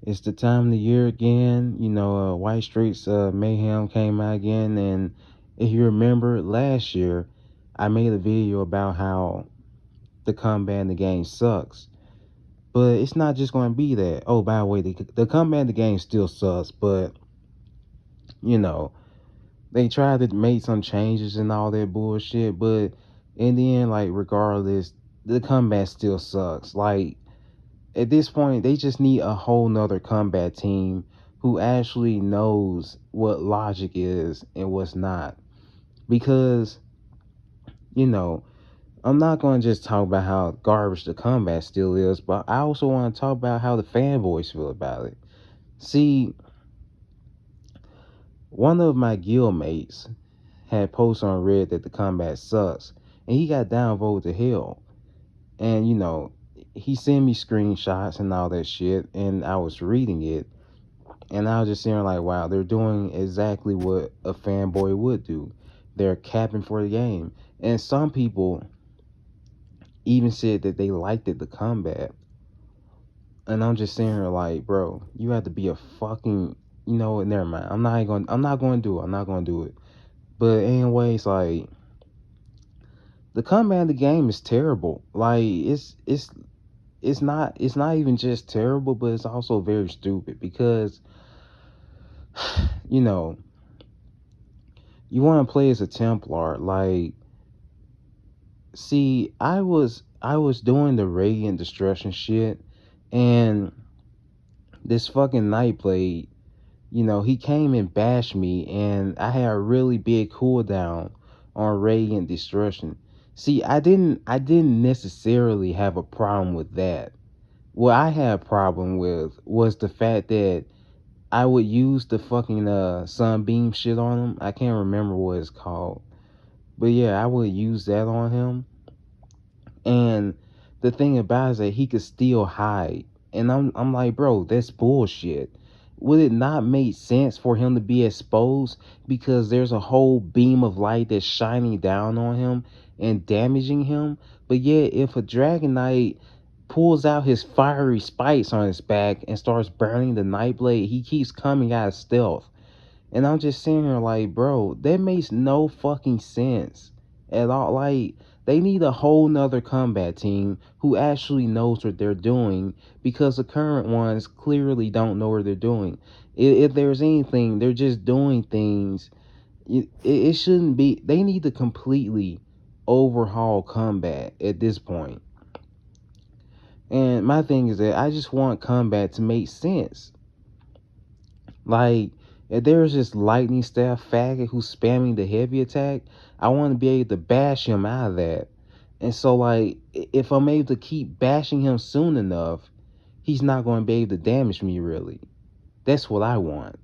It's the time of the year again. White Streets Mayhem came out again, and if you remember last year, I made a video about how the combat in the game sucks. But it's not just going to be that. Oh, by the way, the combat in the game still sucks, but you know they tried to make some changes and all that bullshit. But in the end, like regardless, the combat still sucks. Like at this point, they just need a whole nother combat team who actually knows what logic is and what's not. Because, you know, I'm not going to just talk about how garbage the combat still is, but I also want to talk about how the fanboys feel about it. See, one of my guild mates had posted on Reddit that the combat sucks, and he got downvoted to hell. And, he sent me screenshots and all that shit, and I was reading it. And I was just saying, like, wow, they're doing exactly what a fanboy would do. They're capping for the game. And some people even said that they liked it, the combat. And I'm just saying, here, like, bro, you have to be a fucking, never mind. I'm not going to do it. I'm not going to do it. But anyways, like, the combat of the game is terrible. Like, it's not even just terrible, but it's also very stupid because, you know, you want to play as a Templar. Like, see, I was doing the radiant destruction shit, and this fucking Nightblade, he came and bashed me, and I had a really big cooldown on radiant destruction. See, I didn't necessarily have a problem with that. What I had a problem with was the fact that I would use the fucking sunbeam shit on him. I can't remember what it's called. But yeah, I would use that on him. And the thing about it is that he could still hide. And I'm like, bro, that's bullshit. Would it not make sense for him to be exposed because there's a whole beam of light that's shining down on him and damaging him? But yet, if a Dragon Knight pulls out his fiery spikes on his back and starts burning the Nightblade, he keeps coming out of stealth. And I'm just sitting here like, bro, that makes no fucking sense at all. Like, they need a whole nother combat team who actually knows what they're doing because the current ones clearly don't know what they're doing. If there's anything, they're just doing things. It shouldn't be. They need to completely overhaul combat at this point. And my thing is that I just want combat to make sense. Like, if there's this lightning staff faggot who's spamming the heavy attack, I want to be able to bash him out of that. And so, like, if I'm able to keep bashing him soon enough, he's not going to be able to damage me, really. That's what I want.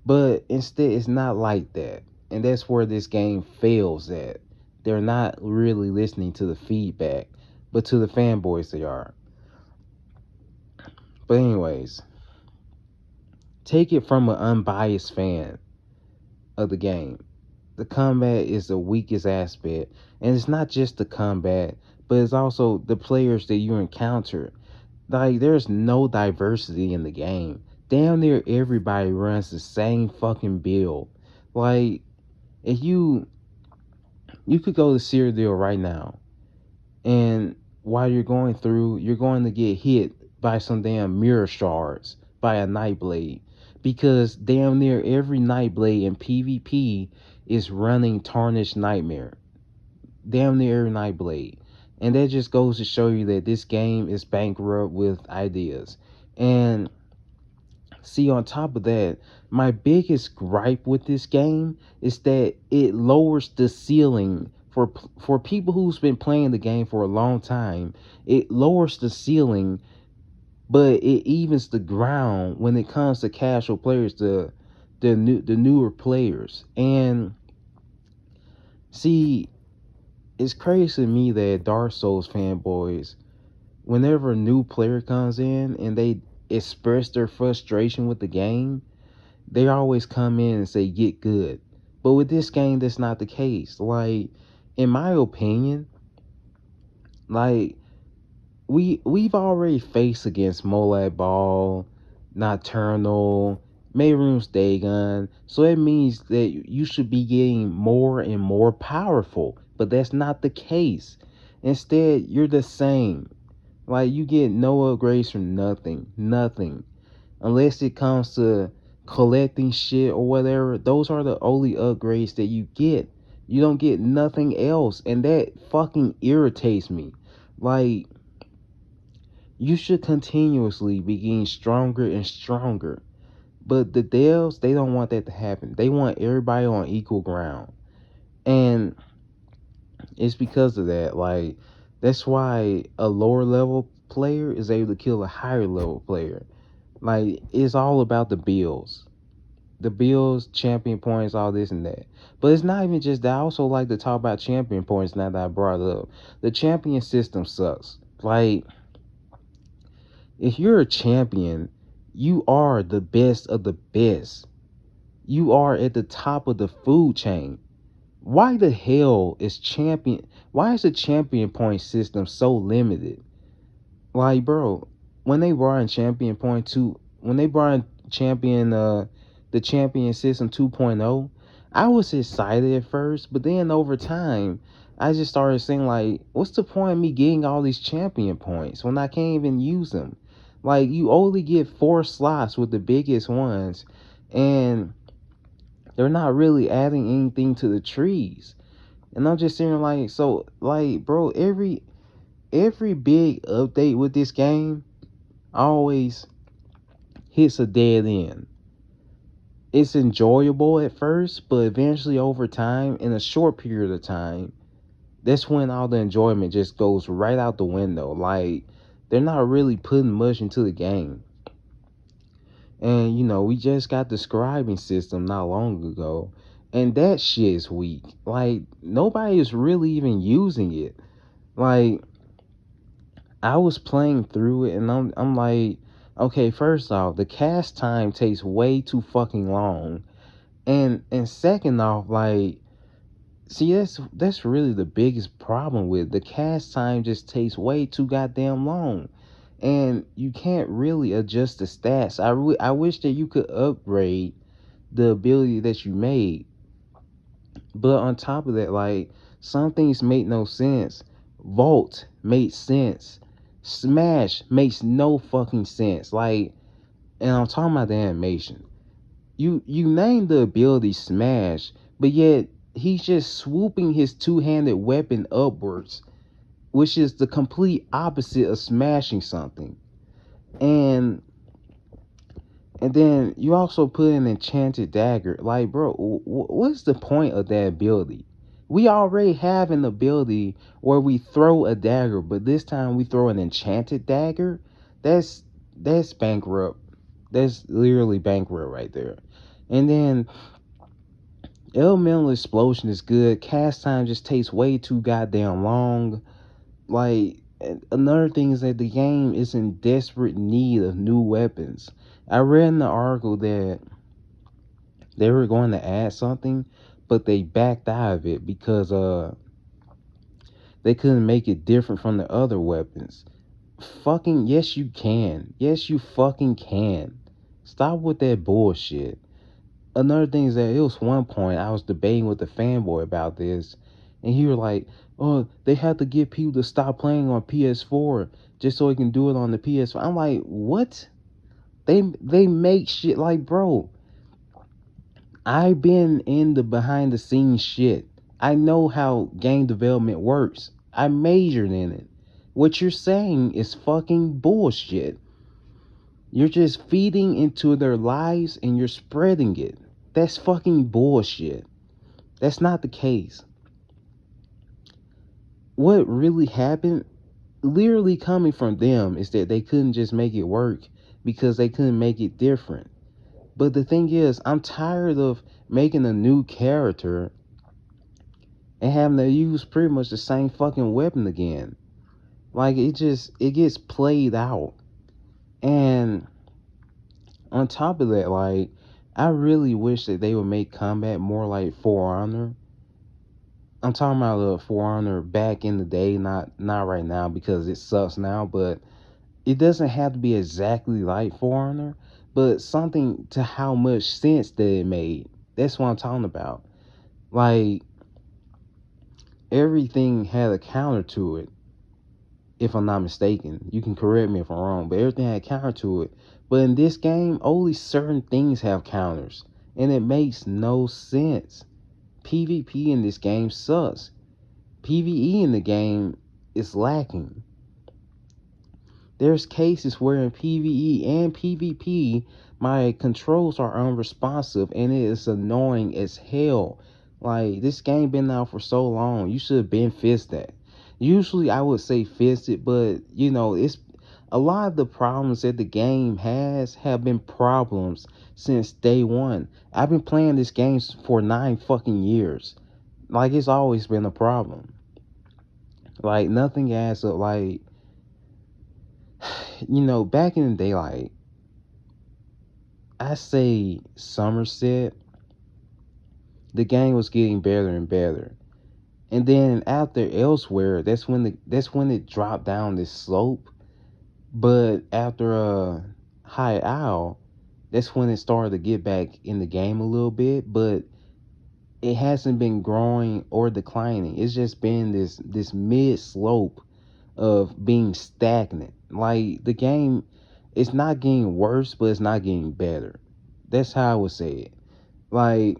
But instead, it's not like that. And that's where this game fails at. They're not really listening to the feedback, but to the fanboys, they are. But, anyways, take it from an unbiased fan of the game. The combat is the weakest aspect, and it's not just the combat, but it's also the players that you encounter. Like, there's no diversity in the game. Damn near everybody runs the same fucking build. Like, if you could go to Cyrodiil right now, and while you're going through, you're going to get hit by some damn mirror shards by a Nightblade. Because damn near every Nightblade in PvP is running Tarnished Nightmare. Damn near every Nightblade. And that just goes to show you that this game is bankrupt with ideas. And see, on top of that, my biggest gripe with this game is that it lowers the ceiling for people who's been playing the game for a long time. It lowers the ceiling, but it evens the ground when it comes to casual players, the newer players. And see, it's crazy to me that Dark Souls fanboys, whenever a new player comes in and they express their frustration with the game, they always come in and say get good. But with this game, that's not the case. Like, in my opinion, like we've already faced against Molag Ball, nocturnal, Mayroom's day gun. So it means that you should be getting more and more powerful. But that's not the case. Instead, you're the same. Like you get no upgrades from nothing. Nothing. Unless it comes to collecting shit or whatever. Those are the only upgrades that you get. You don't get nothing else. And that fucking irritates me. Like you should continuously be getting stronger and stronger. But the devs, they don't want that to happen. They want everybody on equal ground. And it's because of that. Like, that's why a lower level player is able to kill a higher level player. Like, it's all about the builds. The builds, champion points, all this and that. But it's not even just that. I also like to talk about champion points now that I brought it up. The champion system sucks. Like, if you're a champion, you are the best of the best. You are at the top of the food chain. Why the hell is champion? Why is the champion point system so limited? Like, bro, when they brought in champion point two, when they brought in champion, the champion system 2.0, I was excited at first, but then over time, I just started saying like, what's the point of me getting all these champion points when I can't even use them? Like, you only get 4 slots with the biggest ones, and they're not really adding anything to the trees. And I'm just saying like, so like, bro, every big update with this game always hits a dead end. It's enjoyable at first, but eventually over time, in a short period of time, that's when all the enjoyment just goes right out the window. Like, they're not really putting much into the game. And we just got the scribing system not long ago, and that shit is weak. Like, nobody is really even using it. Like, I was playing through it, and I'm like, okay, first off, the cast time takes way too fucking long, and second off, like, see, that's really the biggest problem with the cast time. Just takes way too goddamn long, and you can't really adjust the stats. I wish that you could upgrade the ability that you made. But on top of that, like, some things make no sense. Vault made sense. Smash makes no fucking sense. Like, and I'm talking about the animation. You name the ability Smash, but yet he's just swooping his two-handed weapon upwards, which is the complete opposite of smashing something. And And then you also put an enchanted dagger. Like, bro, what's the point of that ability? We already have an ability where we throw a dagger, but this time we throw an enchanted dagger. That's that's bankrupt. That's literally bankrupt right there. And then elemental explosion is good. Cast time just takes way too goddamn long. Like, another thing is that the game is in desperate need of new weapons. I read in the article that they were going to add something, but they backed out of it because they couldn't make it different from the other weapons. Fucking yes you can. Yes you fucking can. Stop with that bullshit. Another thing is that it was one point I was debating with the fanboy about this, and he was like, "Oh, they have to get people to stop playing on PS4 just so he can do it on the PS5." I'm like, "What?" They make shit like, bro. I've been in the behind the scenes shit. I know how game development works. I majored in it. What you're saying is fucking bullshit. You're just feeding into their lives and you're spreading it. That's fucking bullshit. That's not the case. What really happened, literally coming from them, is that they couldn't just make it work because they couldn't make it different. But the thing is, I'm tired of making a new character and having to use pretty much the same fucking weapon again. Like, it gets played out. And on top of that, like, I really wish that they would make combat more like For Honor. I'm talking about For Honor back in the day, not right now because it sucks now, but It doesn't have to be exactly like Foreigner, but something to how much sense that it made. That's what I'm talking about. Like, everything had a counter to it, if I'm not mistaken. You can correct me if I'm wrong, but everything had a counter to it. But in this game, only certain things have counters, and it makes no sense. PvP in this game sucks. PvE in the game is lacking. There's cases where in PvE and PvP, my controls are unresponsive and it is annoying as hell. Like, this game been out for so long, you should have been fixed that. Usually I would say fix it, but it's a lot of the problems that the game has have been problems since day one. I've been playing this game for 9 fucking years. Like, it's always been a problem. Like, nothing adds up. Like, back in the day, like, I say Somerset, the game was getting better and better. And then after Elsewhere, that's when it dropped down this slope. But after High Owl, that's when it started to get back in the game a little bit, but it hasn't been growing or declining. It's just been this mid slope of being stagnant. Like, the game, it's not getting worse, but it's not getting better. That's how I would say it. Like,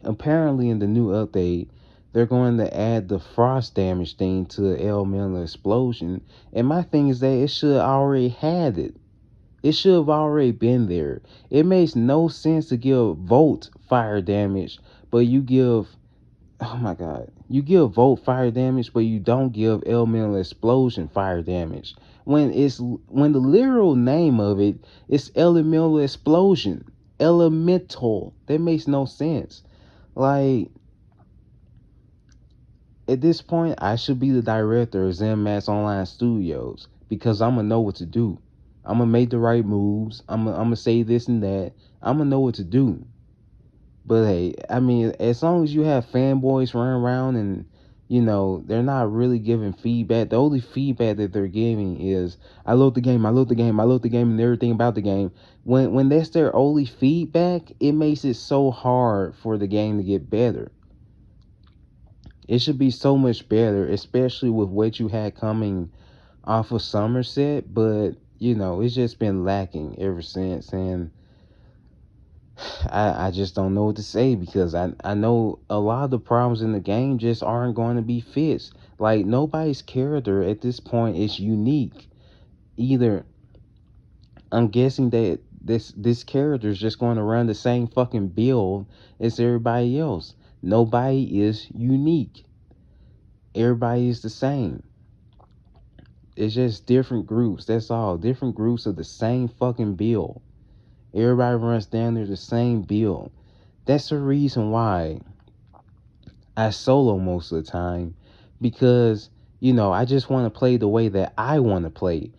apparently in the new update, they're going to add the frost damage thing to the elemental explosion. And my thing is that it should already had it. It should have already been there. It makes no sense to give Volt fire damage, but you give, oh my god, you give Volt fire damage, but you don't give elemental explosion fire damage. When the literal name of it is elemental explosion. Elemental. That makes no sense. Like, at this point, I should be the director of ZenMax Online Studios because I'm gonna know what to do. I'm gonna make the right moves. I'm gonna say this and that. I'm gonna know what to do. But hey, I mean, as long as you have fanboys running around and they're not really giving feedback. The only feedback that they're giving is, I love the game, I love the game, I love the game, and everything about the game. When that's their only feedback, it makes it so hard for the game to get better. It should be so much better, especially with what you had coming off of Somerset, but it's just been lacking ever since. And I just don't know what to say because I know a lot of the problems in the game just aren't going to be fixed. Like, nobody's character at this point is unique. Either I'm guessing that this character is just going to run the same fucking build as everybody else. Nobody is unique. Everybody is the same. It's just different groups. That's all. Different groups of the same fucking build. Everybody runs down there the same build. That's the reason why I solo most of the time. Because, I just want to play the way that I want to play.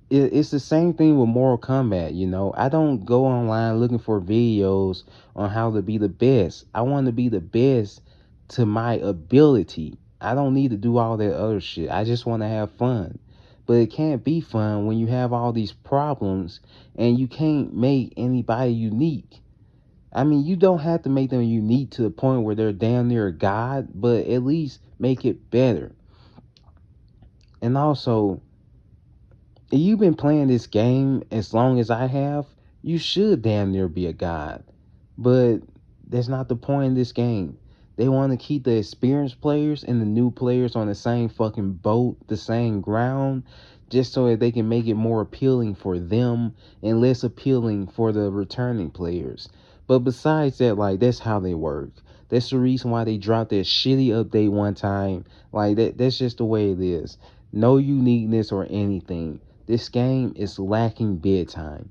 It's the same thing with Mortal Kombat. I don't go online looking for videos on how to be the best. I want to be the best to my ability. I don't need to do all that other shit. I just want to have fun. But it can't be fun when you have all these problems and you can't make anybody unique. I mean, you don't have to make them unique to the point where they're damn near a god, but at least make it better. And also, if you've been playing this game as long as I have, you should damn near be a god. But that's not the point of this game. They want to keep the experienced players and the new players on the same fucking boat, the same ground, just so that they can make it more appealing for them and less appealing for the returning players. But besides that, like, that's how they work. That's the reason why they dropped that shitty update one time. Like, that's just the way it is. No uniqueness or anything. This game is lacking big time.